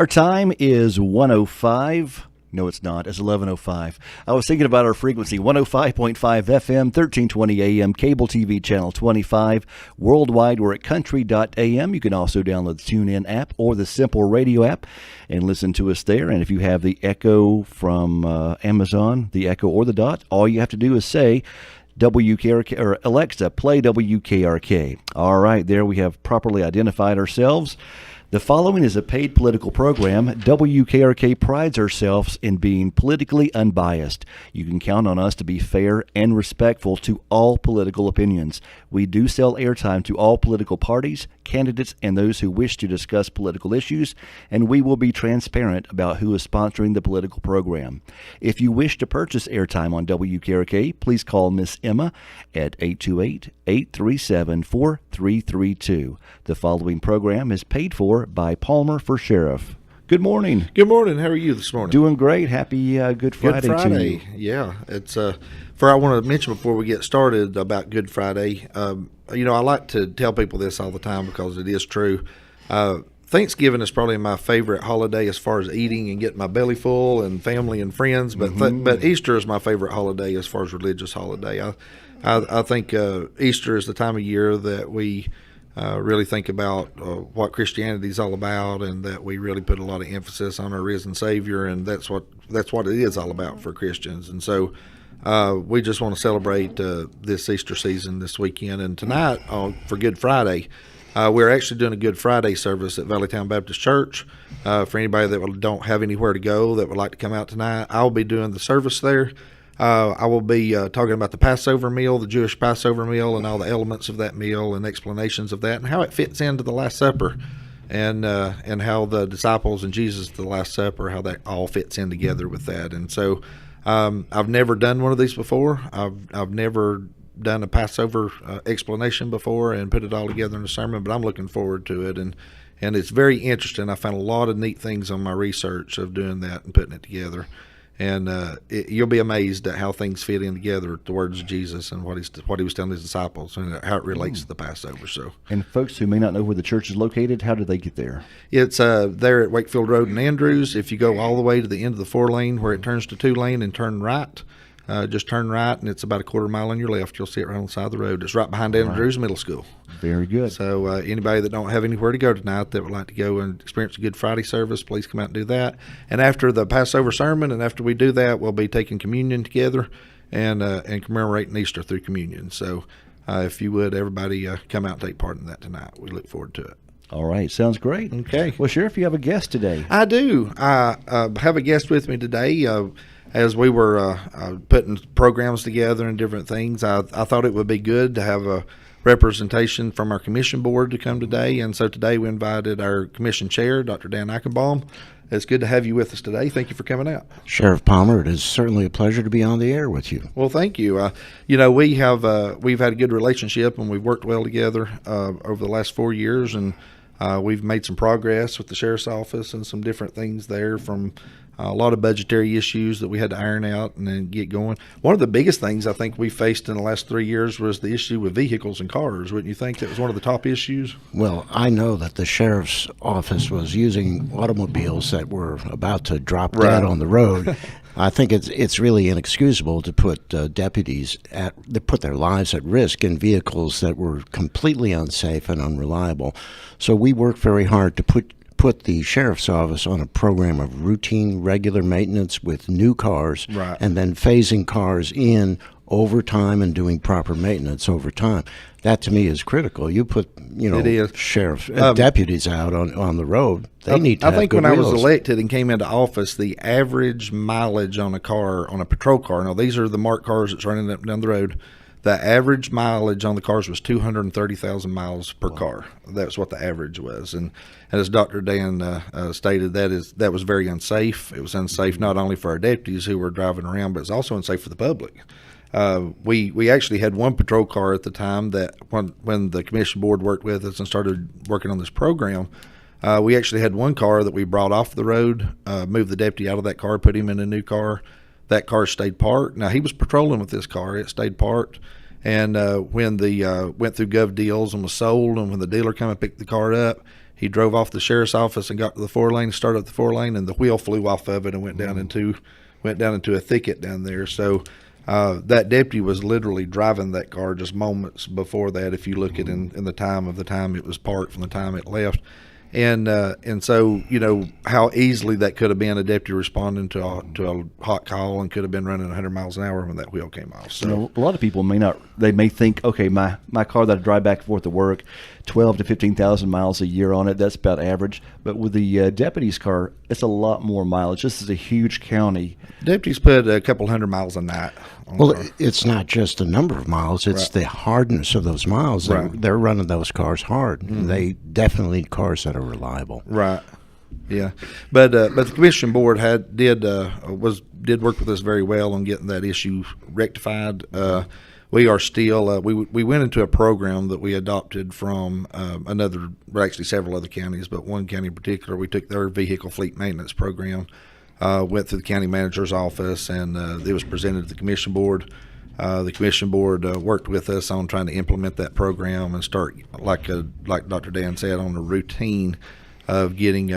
Our time is 105. No, it's not. It's 11:05. I was thinking about our frequency, 105.5 FM, 1320 AM, cable TV channel 25. Worldwide, we're at country.am. You can also download the TuneIn app or the Simple Radio app and listen to us there. And if you have the Echo from Amazon, the Echo or the Dot, all you have to do is say, WKRK, or Alexa, play WKRK. All right, there we have properly identified ourselves. The following is a paid political program. WKRK prides ourselves in being politically unbiased. You can count on us to be fair and respectful to all political opinions. We do sell airtime to all political parties, candidates, and those who wish to discuss political issues, and we will be transparent about who is sponsoring the political program. If you wish to purchase airtime on WKRK, please call Miss Emma at 828-837-4332. The following program is paid for by Palmer for Sheriff. Good morning. Good morning. How are you this morning? Doing great. Happy Good Friday to you. Yeah. It's I want to mention before we get started about Good Friday. I like to tell people this all the time because it is true. Thanksgiving is probably my favorite holiday as far as eating and getting my belly full and family and friends. But but Easter is my favorite holiday as far as religious holiday. I think Easter is the time of year that we really think about what Christianity is all about, and that we really put a lot of emphasis on our risen Savior, and that's what it is all about for Christians. And so we just want to celebrate this Easter season this weekend. And tonight for Good Friday, we're actually doing a Good Friday service at Valleytown Baptist Church. For anybody that don't have anywhere to go that would like to come out tonight, I'll be doing the service there. I will be talking about the Passover meal, the Jewish Passover meal, and all the elements of that meal and explanations of that and how it fits into the Last Supper, and how the disciples and Jesus at the Last Supper, how that all fits in together with that. And so I've never done one of these before. I've never done a Passover explanation before and put it all together in a sermon, but I'm looking forward to it. And it's very interesting. I found a lot of neat things on my research of doing that and putting it together. And you'll be amazed at how things fit in together, the words of Jesus and what he was telling his disciples, and how it relates to the Passover. So, and folks who may not know where the church is located, how do they get there? It's there at Wakefield Road in Andrews. If you go all the way to the end of the 4-lane where it turns to 2-lane and turn right, just turn right, and it's about a quarter mile on your left. You'll see it right on the side of the road. It's right behind Andrews Middle School. Very good. So anybody that don't have anywhere to go tonight that would like to go and experience a Good Friday service, please come out and do that. And after the Passover sermon, and after we do that, we'll be taking communion together and commemorating Easter through communion. So if you would, everybody come out and take part in that tonight. We look forward to it. All right. Sounds great. Okay. Well, Sheriff, you have a guest today. I do. I have a guest with me today. As we were putting programs together and different things, I thought it would be good to have a representation from our commission board to come today. And so today we invited our commission chair, Dr. Dan Eichenbaum. It's good to have you with us today. Thank you for coming out. Sheriff Palmer, it is certainly a pleasure to be on the air with you. Well, thank you. We've had a good relationship, and we've worked well together over the last 4 years, and we've made some progress with the sheriff's office and some different things there, from a lot of budgetary issues that we had to iron out and then get going. One of the biggest things I think we faced in the last 3 years was the issue with vehicles and cars. Wouldn't you think that was one of the top issues? Well, I know that the sheriff's office was using automobiles that were about to drop dead on the road. I think it's really inexcusable to put deputies put their lives at risk in vehicles that were completely unsafe and unreliable. So we worked very hard to put the sheriff's office on a program of routine, regular maintenance with new cars, and then phasing cars in over time and doing proper maintenance over time. That to me is critical. You put, sheriff deputies out on the road. They need to have good when I was wheels. elected and came into office, the average mileage on a car, on a patrol car, now these are the marked cars that's running up and down the road, the average mileage on the cars was 230,000 miles per car. That's what the average was. And as Dr. Dan stated, that was very unsafe. It was unsafe not only for our deputies who were driving around, but it's also unsafe for the public. We actually had one patrol car at the time that when the commission board worked with us and started working on this program, we actually had one car that we brought off the road, moved the deputy out of that car, put him in a new car. That car stayed parked. Now, he was patrolling with this car. It stayed parked. And when the went through Gov Deals and was sold, and when the dealer came and picked the car up, He drove off the sheriff's office and got to the 4-lane, started up the 4-lane, and the wheel flew off of it and went down into a thicket down there. So that deputy was literally driving that car just moments before that. If you look at in the time it was parked from the time it left. And so, you know, how easily that could have been a deputy responding to a hot call and could have been running 100 miles an hour when that wheel came off. So You know, a lot of people may think, okay, my car that I drive back and forth to work, 12 to 15,000 miles a year on it, that's about average. But with the deputy's car, it's a lot more mileage. This is a huge county. deputies put a couple 100 miles a night on the Well, car. it's not just the number of miles; it's Right. the hardness of those miles. Right. They're running those cars hard. They definitely need cars that are reliable. Right. Yeah, but the commission board did work with us very well on getting that issue rectified. We are still we went into a program that we adopted from actually several other counties, but one county in particular. We took their vehicle fleet maintenance program, went through the county manager's office, and it was presented to the commission board. The commission board worked with us on trying to implement that program and start, like Dr. Dan said, on a routine of getting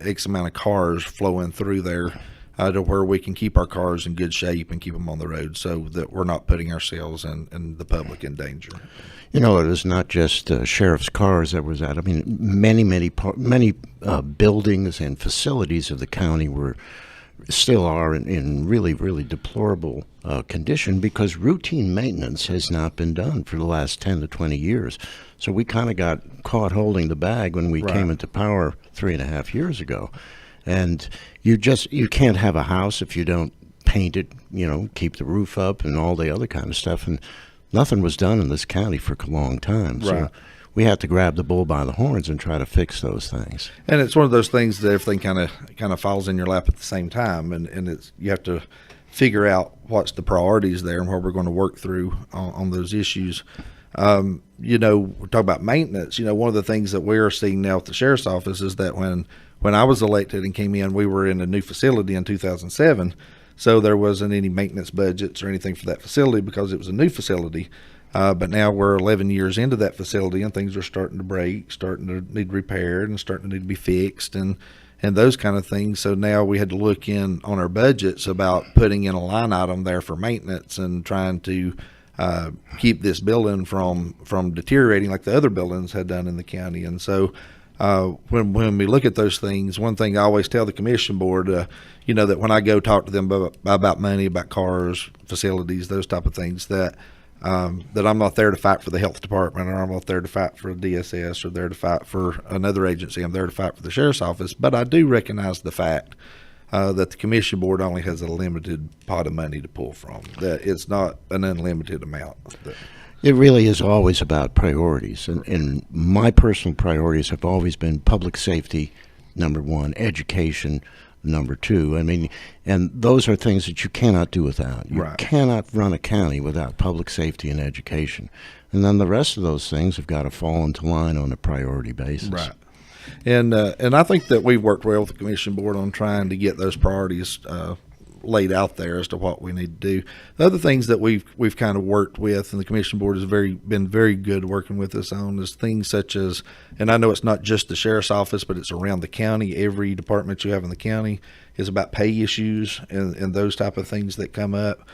X amount of cars flowing through there to where we can keep our cars in good shape and keep them on the road so that we're not putting ourselves and the public in danger. You know, it was not just sheriff's cars that was at. I mean, many buildings and facilities of the county still are in really, really deplorable condition because routine maintenance has not been done for the last 10 to 20 years. So we kind of got caught holding the bag when we Right. came into power 3.5 years ago. And you can't have a house if you don't paint it, you know, keep the roof up and all the other kind of stuff. And nothing was done in this county for a long time. Right. So we had to grab the bull by the horns and try to fix those things. And it's one of those things that everything kind of falls in your lap at the same time, and you have to figure out what's the priorities there and what we're going to work through on those issues. You know, we're talking about maintenance. You know, one of the things that we are seeing now at the sheriff's office is that when I was elected and came in, we were in a new facility in 2007, so there wasn't any maintenance budgets or anything for that facility because it was a new facility. But now we're 11 years into that facility, and things are starting to break, starting to need repaired, and starting to need to be fixed, and those kind of things. So now we had to look in on our budgets about putting in a line item there for maintenance and trying to keep this building from deteriorating like the other buildings had done in the county. And so when we look at those things, one thing I always tell the commission board, you know, that when I go talk to them about money, about cars, facilities, those type of things, that I'm not there to fight for the health department, or I'm not there to fight for DSS, or there to fight for another agency. I'm there to fight for the sheriff's office. But I do recognize the fact that the commission board only has a limited pot of money to pull from, that it's not an unlimited amount. It really is always about priorities. And my personal priorities have always been public safety, number one, education, number two. I mean, and those are things that you cannot do without. You Right. cannot run a county without public safety and education. And then the rest of those things have got to fall into line on a priority basis. Right. And I think that we've worked well with the commission board on trying to get those priorities laid out there as to what we need to do. The other things that we've kind of worked with, and the commission board has been very good working with us on, is things such as, and I know it's not just the sheriff's office, but it's around the county. Every department you have in the county is about pay issues and those type of things that come up.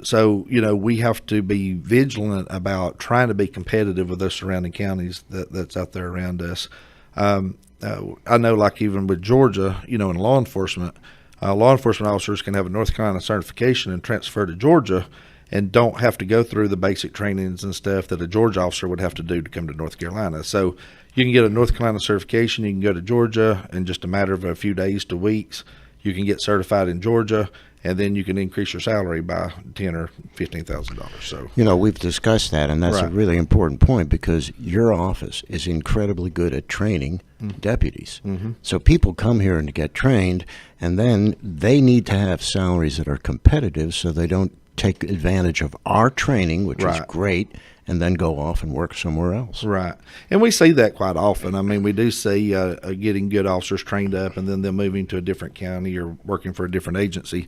So, you know, we have to be vigilant about trying to be competitive with those surrounding counties that's out there around us. I know, like even with Georgia, you know, in law enforcement officers can have a North Carolina certification and transfer to Georgia and don't have to go through the basic trainings and stuff that a Georgia officer would have to do to come to North Carolina. So you can get a North Carolina certification, you can go to Georgia in just a matter of a few days to weeks. You can get certified in Georgia, and then you can increase your salary by $10,000 or $15,000. So, You know, we've discussed that, and that's a Right. really important point because your office is incredibly good at training deputies. Mm-hmm. So people come here and get trained, and then they need to have salaries that are competitive so they don't take advantage of our training, which is Right. great, and then go off and work somewhere else. right. And we see that quite often. I mean, we do see getting good officers trained up and then them moving to a different county or working for a different agency.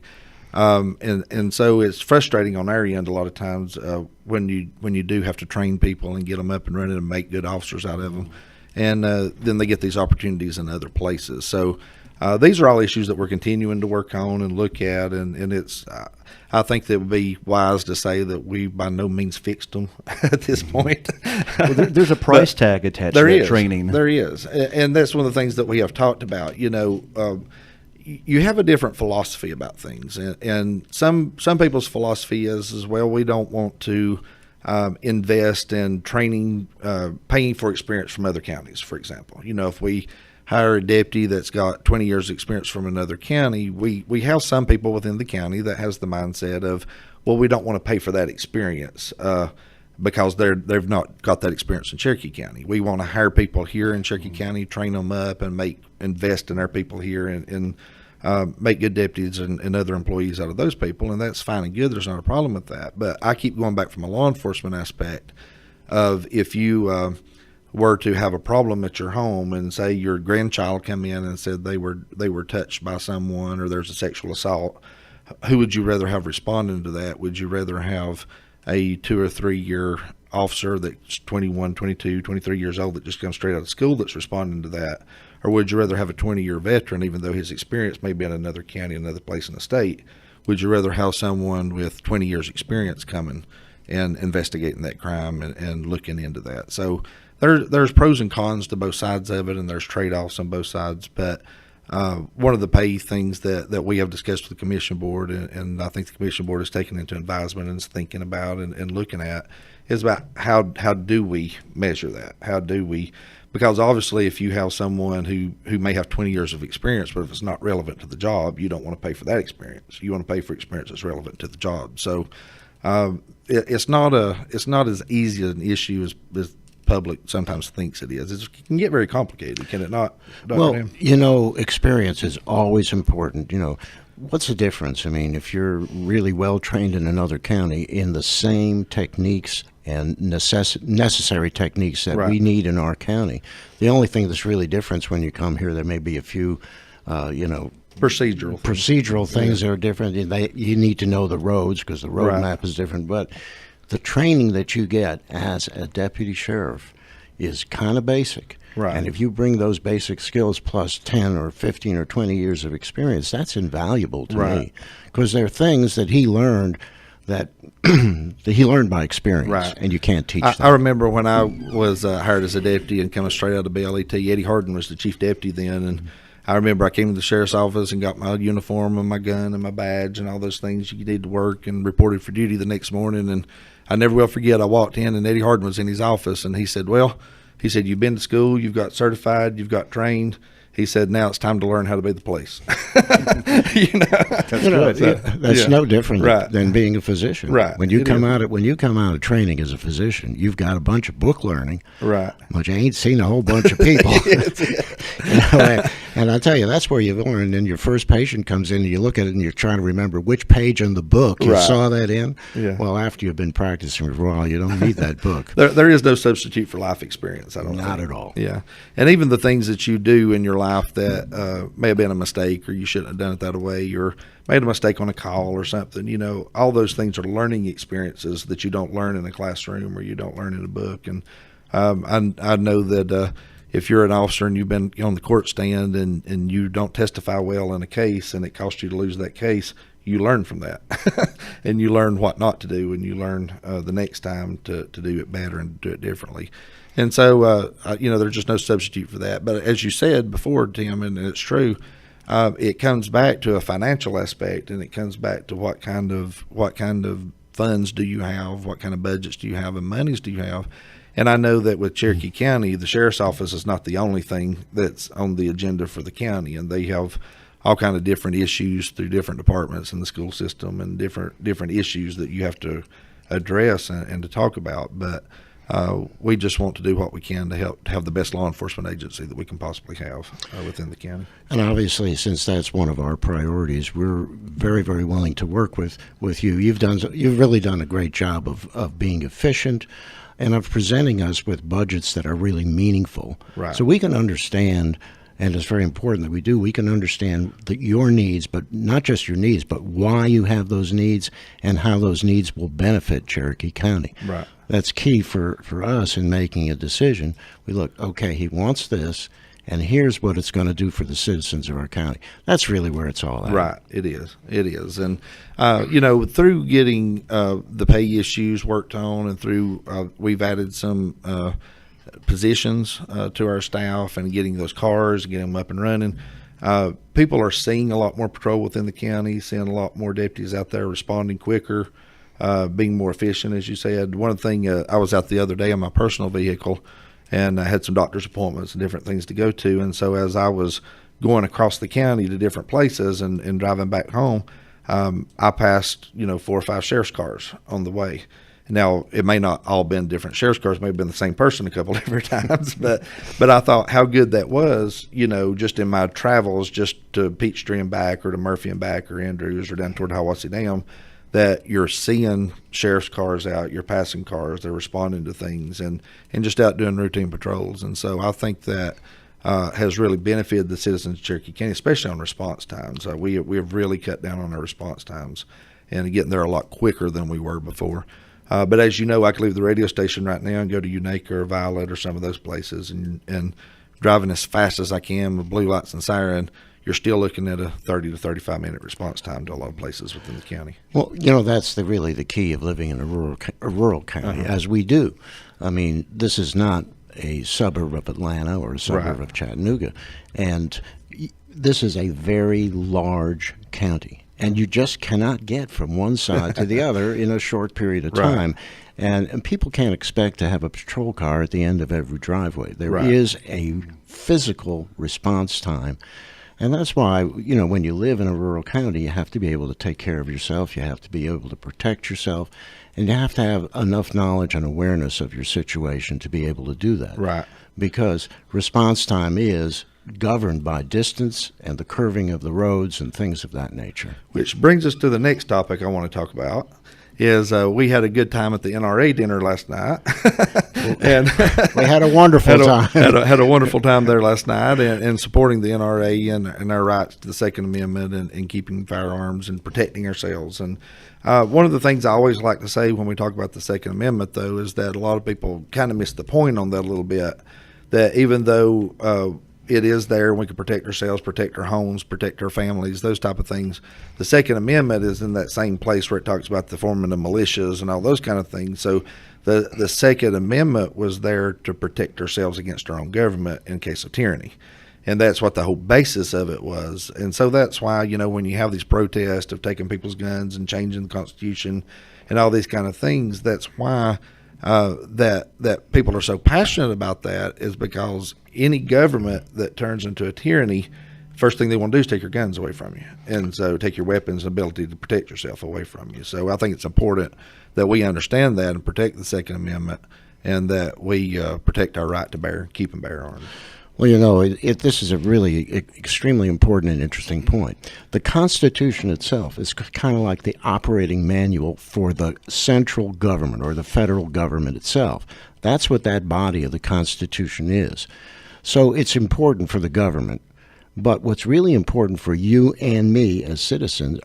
And so it's frustrating on our end a lot of times when you do have to train people and get them up and running and make good officers out of them. and then they get these opportunities in other places. So these are all issues that we're continuing to work on and look at, and it's I think that it would be wise to say that we by no means fixed them at this point. Well, there's a price tag attached to that training. There is, and that's one of the things that we have talked about. You have a different philosophy about things, and some people's philosophy is well, we don't want to invest in training, paying for experience from other counties, for example. If we hire a deputy that's got 20 years experience from another county, we have some people within the county that has the mindset of, well, we don't want to pay for that experience because they've not got that experience in Cherokee County. We want to hire people here in Cherokee County, train them up, and invest in our people here, and make good deputies and other employees out of those people, and that's fine and good. There's not a problem with that. But I keep going back from a law enforcement aspect of if you were to have a problem at your home and say your grandchild come in and said they were touched by someone or there's a sexual assault, who would you rather have responding to that? Would you rather have a 2 or 3 year officer that's 21, 22, 23 years old that just comes straight out of school that's responding to that? Or would you rather have a 20-year veteran, even though his experience may be in another county, another place in the state? Would you rather have someone with 20 years experience coming and investigating that crime and looking into that? So there's pros and cons to both sides of it, and there's trade-offs on both sides. But one of the pay things that we have discussed with the commission board, and I think the commission board is taking into advisement and is thinking about and looking at, is about how do we measure that? How do we? Because obviously, if you have someone who may have 20 years of experience, but if it's not relevant to the job, you don't want to pay for that experience. You want to pay for experience that's relevant to the job. So it's not as easy an issue as public sometimes thinks it is. It can get very complicated, can it not, Dr. Well, Dan? Experience is always important. What's the difference? I mean, if you're really well trained in another county in the same techniques and necessary techniques that we need in our county, the only thing that's really different when you come here, there may be a few, procedural things that are different. You need to know the roads because the road map is different. But the training that you get as a deputy sheriff is kind of basic. Right. And if you bring those basic skills plus 10 or 15 or 20 years of experience, that's invaluable to me. Because there are things that he learned that he learned by experience, and you can't teach that. I remember when I was hired as a deputy and coming straight out of BLET, Eddie Harden was the chief deputy then, and I remember I came to the sheriff's office and got my uniform and my gun and my badge and all those things you need to work, and reported for duty the next morning. And I never will forget, I walked in and Eddie Harden was in his office, and he said, you've been to school, you've got certified, you've got trained. He said, now it's time to learn how to be the police. That's no different than being a physician. Right. When you come out of training as a physician, you've got a bunch of book learning. Right. But you ain't seen a whole bunch of people. And I tell you, that's where you learn. And your first patient comes in, and you look at it, and you're trying to remember which page in the book you saw that in. Yeah. Well, after you've been practicing for a while, you don't need that book. There is no substitute for life experience. Not at all. Yeah. And even the things that you do in your life that may have been a mistake, or you shouldn't have done it that way, or made a mistake on a call or something, all those things are learning experiences that you don't learn in a classroom or you don't learn in a book. And I know that if you're an officer and you've been on the court stand and you don't testify well in a case and it costs you to lose that case, you learn from that. And you learn what not to do, and you learn the next time to do it better and do it differently. And so, there's just no substitute for that. But as you said before, Tim, and it's true, it comes back to a financial aspect, and it comes back to what kind of funds do you have, what kind of budgets do you have, and monies do you have. And I know that with Cherokee County, the sheriff's office is not the only thing that's on the agenda for the county, and they have all kind of different issues through different departments in the school system and different issues that you have to address and to talk about. But we just want to do what we can to help to have the best law enforcement agency that we can possibly have within the county. And obviously, since that's one of our priorities, we're very, very willing to work with you. You've really done a great job of being efficient and of presenting us with budgets that are really meaningful. Right. So we can understand and it's very important that we do. We can understand your needs, but not just your needs, but why you have those needs and how those needs will benefit Cherokee County. Right. That's key for us in making a decision. We look, okay, he wants this, and here's what it's going to do for the citizens of our county. That's really where it's all at. Right. It is. And, through getting the pay issues worked on and through we've added some positions to our staff and getting those cars and getting them up and running. People are seeing a lot more patrol within the county, seeing a lot more deputies out there responding quicker, being more efficient, as you said. One thing, I was out the other day in my personal vehicle, and I had some doctor's appointments and different things to go to. And so as I was going across the county to different places and driving back home, I passed, 4 or 5 sheriff's cars on the way. Now, it may not all been different sheriff's cars, may have been the same person a couple different times, but I thought how good that was, just in my travels, just to Peachtree and back, or to Murphy and back, or Andrews, or down toward Hiawassee Dam, that you're seeing sheriff's cars out, you're passing cars, they're responding to things, and just out doing routine patrols. And so I think that has really benefited the citizens of Cherokee County, especially on response times. We have really cut down on our response times and getting there a lot quicker than we were before. But as you know, I could leave the radio station right now and go to Unaka or Violet or some of those places, and driving as fast as I can with blue lights and siren, you're still looking at a 30 to 35 minute response time to a lot of places within the county. Well, that's really the key of living in a rural county, as we do. I mean, this is not a suburb of Atlanta or a suburb of Chattanooga, and this is a very large county, and you just cannot get from one side to the other in a short period of time. And people can't expect to have a patrol car at the end of every driveway. There is a physical response time. And that's why, when you live in a rural county, you have to be able to take care of yourself. You have to be able to protect yourself. And you have to have enough knowledge and awareness of your situation to be able to do that. Right. Because response time is governed by distance and the curving of the roads and things of that nature. Which brings us to the next topic I want to talk about. Is we had a good time at the NRA dinner last night, and we had a wonderful time. Had a wonderful time there last night, and supporting the NRA and our rights to the Second Amendment and keeping firearms and protecting ourselves. And one of the things I always like to say when we talk about the Second Amendment, though, is that a lot of people kind of miss the point on that a little bit. That even though it is there, and we can protect ourselves, protect our homes, protect our families, those type of things. The Second Amendment is in that same place where it talks about the forming of militias and all those kind of things. So the Second Amendment was there to protect ourselves against our own government in case of tyranny. And that's what the whole basis of it was. And so that's why, when you have these protests of taking people's guns and changing the Constitution and all these kind of things, that's why that people are so passionate about that, is because any government that turns into a tyranny, first thing they want to do is take your guns away from you, and so take your weapons and ability to protect yourself away from you. So I think it's important that we understand that and protect the Second Amendment, and that we protect our right to keep and bear arms. Well, this is a really extremely important and interesting point. The Constitution itself is kind of like the operating manual for the central government or the federal government itself. That's what that body of the Constitution is. So it's important for the government. But what's really important for you and me as citizens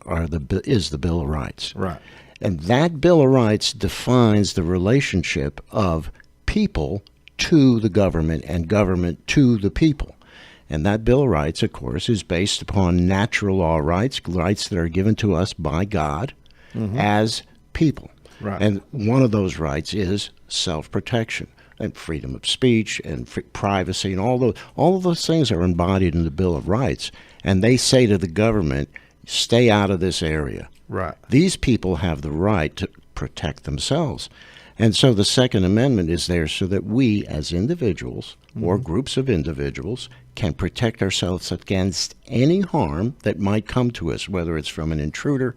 is the Bill of Rights. Right. And that Bill of Rights defines the relationship of people to the government and government to the people. And that Bill of Rights, of course, is based upon natural law rights that are given to us by God as people. Right. And one of those rights is self-protection and freedom of speech and privacy, and all of those things are embodied in the Bill of Rights. And they say to the government, stay out of this area. Right. These people have the right to protect themselves. And so the Second Amendment is there so that we as individuals or groups of individuals can protect ourselves against any harm that might come to us, whether it's from an intruder,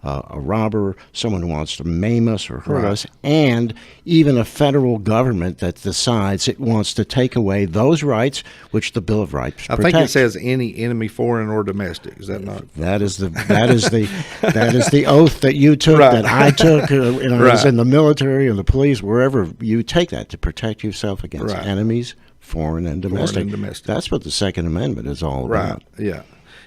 a robber, someone who wants to maim us or hurt us, and even a federal government that decides it wants to take away those rights which the Bill of Rights protects. I think it says any enemy, foreign or domestic. Is that not? That is the oath that you took, that I took. I was in the military and the police, wherever you take that to protect yourself against enemies, foreign and domestic. That's what the Second Amendment is all about. Right. Yeah.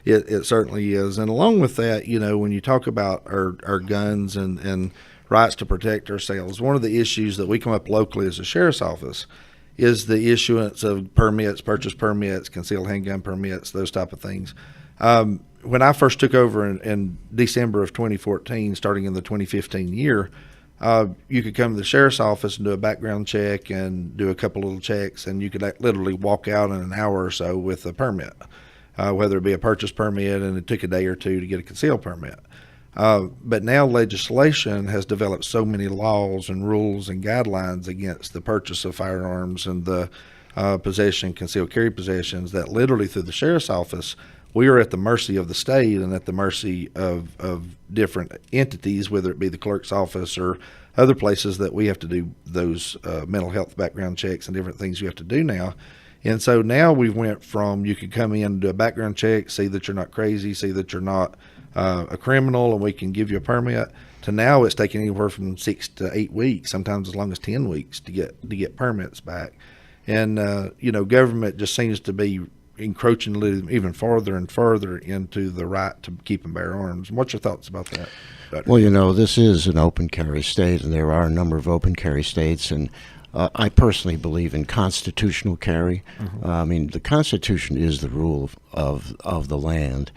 It certainly is. And along with that, when you talk about our guns and rights to protect ourselves, one of the issues that we come up locally as a sheriff's office is the issuance of permits, purchase permits, concealed handgun permits, those type of things. When I first took over in December of 2014, starting in the 2015 year, you could come to the sheriff's office and do a background check and do a couple little checks, and you could literally walk out in an hour or so with a permit, whether it be a purchase permit, and it took a day or two to get a concealed permit. But now legislation has developed so many laws and rules and guidelines against the purchase of firearms and the possession, concealed carry possessions, that literally through the sheriff's office, we are at the mercy of the state and at the mercy of different entities, whether it be the clerk's office or other places that we have to do those mental health background checks and different things you have to do now. And so now we went from you could come in and do a background check, see that you're not crazy, see that you're not a criminal, and we can give you a permit, to now it's taking anywhere from 6 to 8 weeks, sometimes as long as 10 weeks to get permits back. And government just seems to be encroaching even farther and further into the right to keep and bear arms. What's your thoughts about that, Dr.? Well, this is an open carry state, and there are a number of open carry states, and I personally believe in constitutional carry. Mm-hmm. The Constitution is the rule of the land,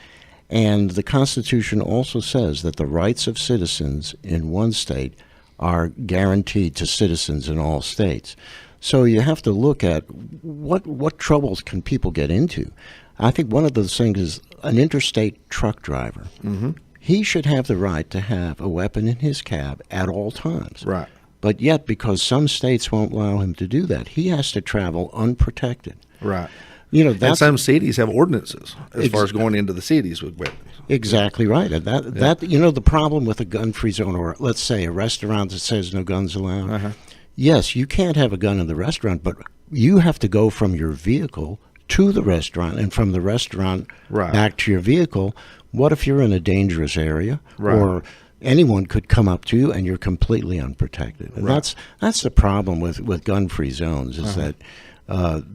and the Constitution also says that the rights of citizens in one state are guaranteed to citizens in all states. So you have to look at what troubles can people get into. I think one of those things is an interstate truck driver. Mm-hmm. He should have the right to have a weapon in his cab at all times. Right. But yet, because some states won't allow him to do that, he has to travel unprotected. Right. And some cities have ordinances as far as going into the cities with weapons. Exactly right. And the problem with a gun-free zone, or let's say a restaurant that says no guns allowed. Uh-huh. Yes, you can't have a gun in the restaurant, but you have to go from your vehicle to the restaurant and from the restaurant back to your vehicle. What if you're in a dangerous area or anyone could come up to you and you're completely unprotected? And that's the problem with gun-free zones is that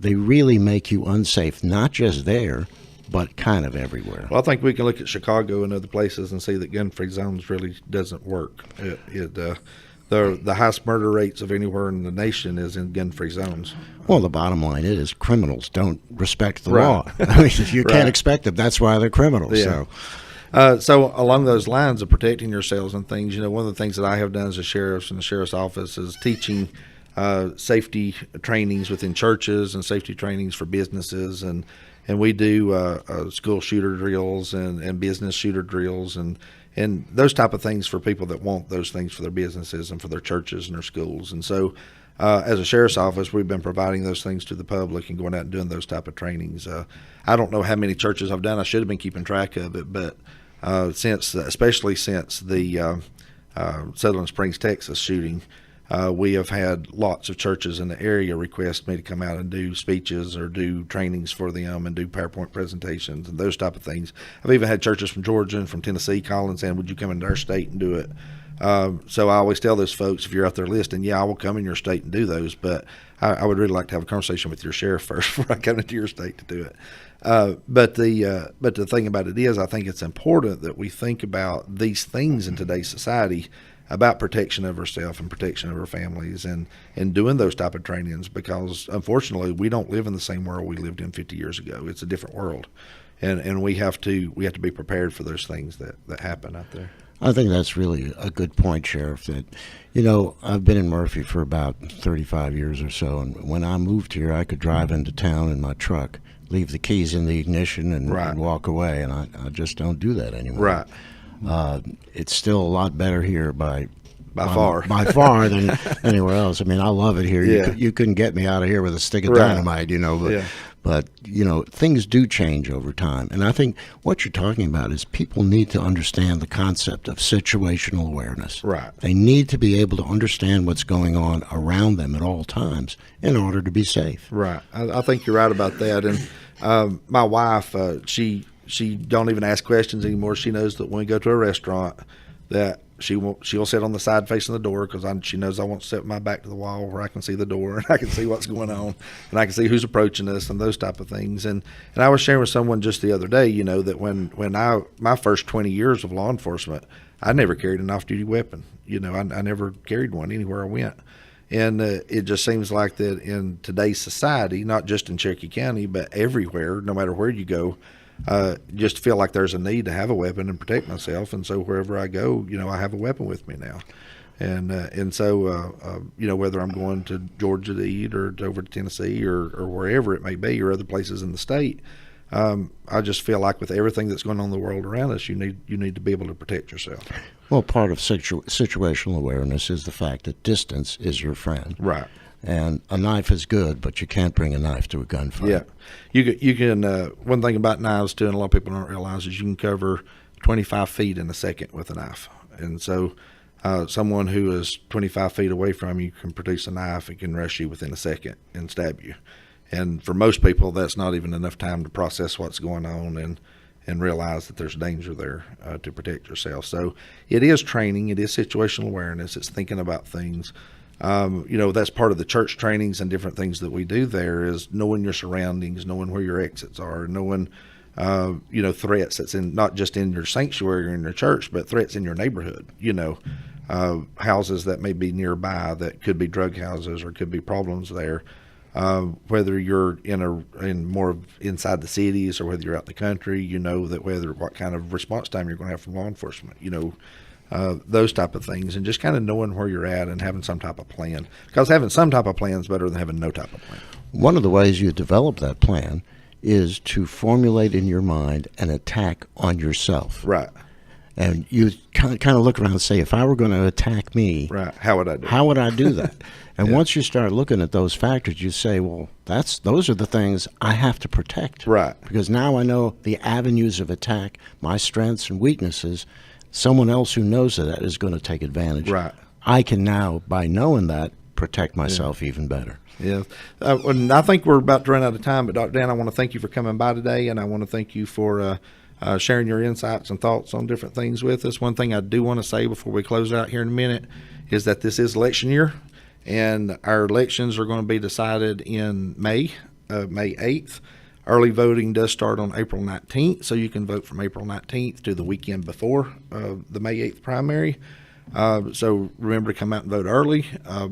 they really make you unsafe, not just there, but kind of everywhere. Well, I think we can look at Chicago and other places and see that gun-free zones really doesn't work. The highest murder rates of anywhere in the nation is in gun-free zones. Well, the bottom line is criminals don't respect the law. I mean, you can't expect them. That's why they're criminals. Yeah. So along those lines of protecting yourselves and things, one of the things that I have done as a sheriff in the sheriff's office is teaching safety trainings within churches and safety trainings for businesses, and we do school shooter drills and business shooter drills and those type of things for people that want those things for their businesses and for their churches and their schools. And so as a sheriff's office, we've been providing those things to the public and going out and doing those type of trainings. I don't know how many churches I've done. I should have been keeping track of it, but especially since the Sutherland Springs, Texas shooting, we have had lots of churches in the area request me to come out and do speeches or do trainings for them and do PowerPoint presentations and those type of things. I've even had churches from Georgia and from Tennessee calling saying, would you come into our state and do it? So I always tell those folks, if you're out there listening, I will come in your state and do those, but I would really like to have a conversation with your sheriff first before I come into your state to do it. But the thing about it is, I think it's important that we think about these things in today's society about protection of ourselves and protection of our families and doing those type of trainings, because unfortunately we don't live in the same world we lived in 50 years ago. It's a different world, and we have to be prepared for those things that happen out there. I think that's really a good point, Sheriff, that, I've been in Murphy for about 35 years or so, and when I moved here, I could drive into town in my truck, leave the keys in the ignition and walk away, and I just don't do that anymore. Right. It's still a lot better here by far than anywhere else. I mean, I love it here. Yeah. You couldn't get me out of here with a stick of dynamite, but things do change over time. And I think what you're talking about is people need to understand the concept of situational awareness. Right. They need to be able to understand what's going on around them at all times in order to be safe. Right. I think you're right about that. And my wife, she don't even ask questions anymore. She knows that when we go to a restaurant that she'll sit on the side facing the door because she knows I won't set my back to the wall where I can see the door and I can see what's going on and I can see who's approaching us and those type of things. And I was sharing with someone just the other day, that when my first 20 years of law enforcement, I never carried an off-duty weapon. I never carried one anywhere I went. And it just seems like that in today's society, not just in Cherokee County, but everywhere, no matter where you go, just feel like there's a need to have a weapon and protect myself. And so wherever I go, I have a weapon with me now. And so, whether I'm going to Georgia to eat or over to Tennessee or wherever it may be or other places in the state, I just feel like with everything that's going on in the world around us, you need to be able to protect yourself. Well, part of situational awareness is the fact that distance is your friend. Right. And a knife is good, but you can't bring a knife to a gunfight. Yeah. You can one thing about knives, too, and a lot of people don't realize, is you can cover 25 feet in a second with a knife. And so someone who is 25 feet away from you can produce a knife and can rush you within a second and stab you. And for most people, that's not even enough time to process what's going on and realize that there's danger there to protect yourself. So it is training. It is situational awareness. It's thinking about things. That's part of the church trainings and different things that we do there is knowing your surroundings, knowing where your exits are, knowing, threats that's not just in your sanctuary or in your church, but threats in your neighborhood, houses that may be nearby that could be drug houses or could be problems there. Whether you're in more of inside the cities or whether you're out in the country, what kind of response time you're going to have from law enforcement, those type of things, and just kind of knowing where you're at and having some type of plan. Because having some type of plan is better than having no type of plan. One of the ways you develop that plan is to formulate in your mind an attack on yourself. Right. And you kind of look around and say, if I were going to attack me, right, how would I do it? How would I do that? And Yeah. once you start looking at those factors, you say, well, those are the things I have to protect. Right. Because now I know the avenues of attack, my strengths and weaknesses. Someone else who knows that is going to take advantage. Right. I can now, by knowing that, protect myself even better. Yeah. And I think we're about to run out of time, but Dr. Dan, I want to thank you for coming by today, and I want to thank you for sharing your insights and thoughts on different things with us. One thing I do want to say before we close out here in a minute is that this is election year, and our elections are going to be decided in May 8th. Early voting does start on April 19th, so you can vote from April 19th to the weekend before the May 8th primary. So remember to come out and vote early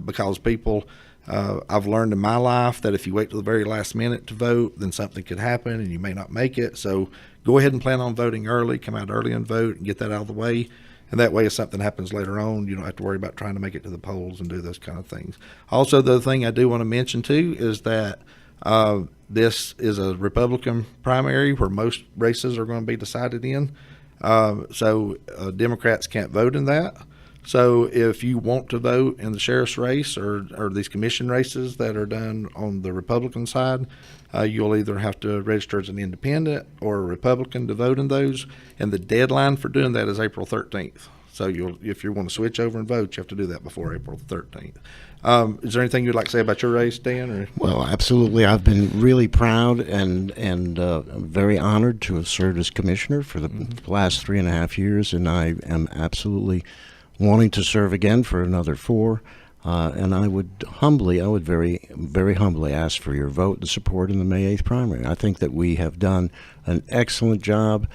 because people, I've learned in my life that if you wait till the very last minute to vote, then something could happen and you may not make it. So go ahead and plan on voting early, come out early and vote and get that out of the way. And that way, if something happens later on, you don't have to worry about trying to make it to the polls and do those kind of things. Also, the other thing I do want to mention, too, is that this is a Republican primary where most races are going to be decided in. So Democrats can't vote in that. So if you want to vote in the sheriff's race or these commission races that are done on the Republican side, you'll either have to register as an independent or a Republican to vote in those. And the deadline for doing that is April 13th. So if you want to switch over and vote, you have to do that before April 13th. Is there anything you'd like to say about your race, Dan? Or? Well, absolutely. I've been really proud and very honored to have served as commissioner for the last 3.5 years, and I am absolutely wanting to serve again for another 4. And I would very, very humbly ask for your vote and support in the May 8th primary. I think that we have done an excellent job,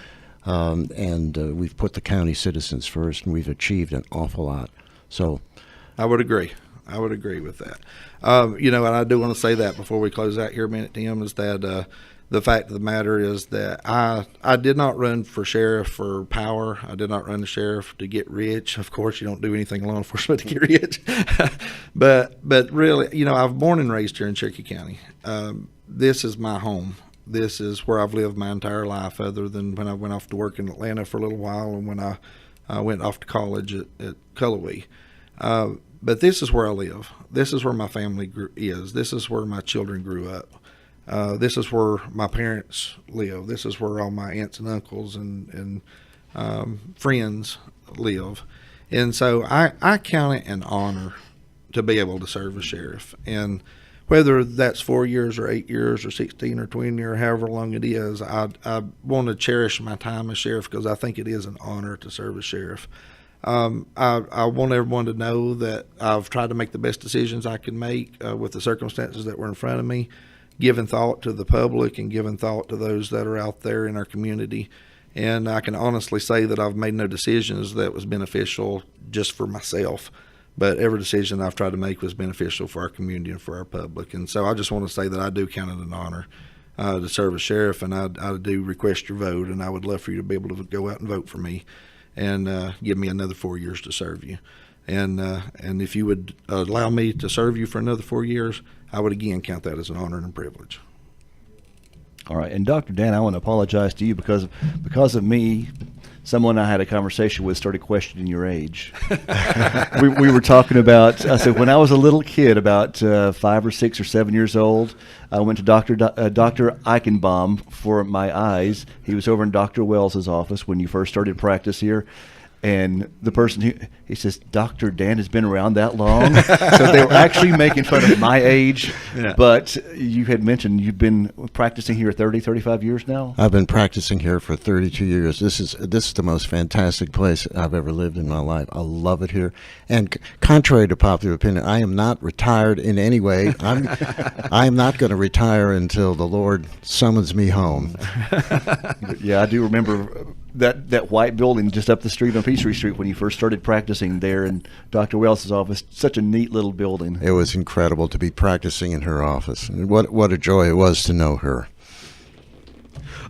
and we've put the county citizens first, and we've achieved an awful lot. So, I would agree. I would agree with that. And I do want to say that before we close out here a minute, Tim, is that the fact of the matter is that I did not run for sheriff for power. I did not run the sheriff to get rich. Of course, you don't do anything in law enforcement to get rich. but really, I was born and raised here in Cherokee County. This is my home. This is where I've lived my entire life, other than when I went off to work in Atlanta for a little while and when I went off to college at Cullowhee. But this is where I live. This is where my family is. This is where my children grew up. This is where my parents live. This is where all my aunts and uncles and friends live. And so I count it an honor to be able to serve as sheriff. And whether that's 4 years or 8 years or 16 or 20 or however long it is, I want to cherish my time as sheriff because I think it is an honor to serve as sheriff. I want everyone to know that I've tried to make the best decisions I can make with the circumstances that were in front of me, giving thought to the public and giving thought to those that are out there in our community. And I can honestly say that I've made no decisions that was beneficial just for myself, but every decision I've tried to make was beneficial for our community and for our public. And so I just want to say that I do count it an honor to serve as sheriff, and I do request your vote, and I would love for you to be able to go out and vote for me and give me another 4 years to serve you. And if you would allow me to serve you for another 4 years, I would again count that as an honor and a privilege. All right, and Dr. Dan, I want to apologize to you because of me. Someone I had a conversation with started questioning your age. we were talking about, I said, when I was a little kid, about 5 or 6 or 7 years old, I went to Dr. Eichenbaum for my eyes. He was over in Dr. Wells's office when you first started practice here. And the person, he says, Dr. Dan has been around that long. So they were actually making fun of my age. Yeah. But you had mentioned you've been practicing here 30, 35 years now? I've been practicing here for 32 years. This is the most fantastic place I've ever lived in my life. I love it here. And contrary to popular opinion, I am not retired in any way. I am not going to retire until the Lord summons me home. Yeah, I do remember that white building just up the street on Peachtree Street when you first started practicing there in Dr. Wells's office. Such a neat little building. It was incredible to be practicing in her office. And what a joy it was to know her.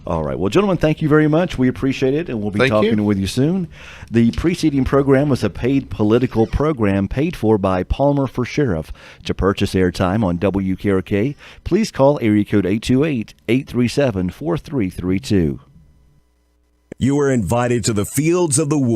All right. Well, gentlemen, thank you very much. We appreciate it, and we'll be talking with you soon. The preceding program was a paid political program paid for by Palmer for Sheriff. To purchase airtime on WKRK, please call area code 828-837-4332. You are invited to the Fields of the Woods.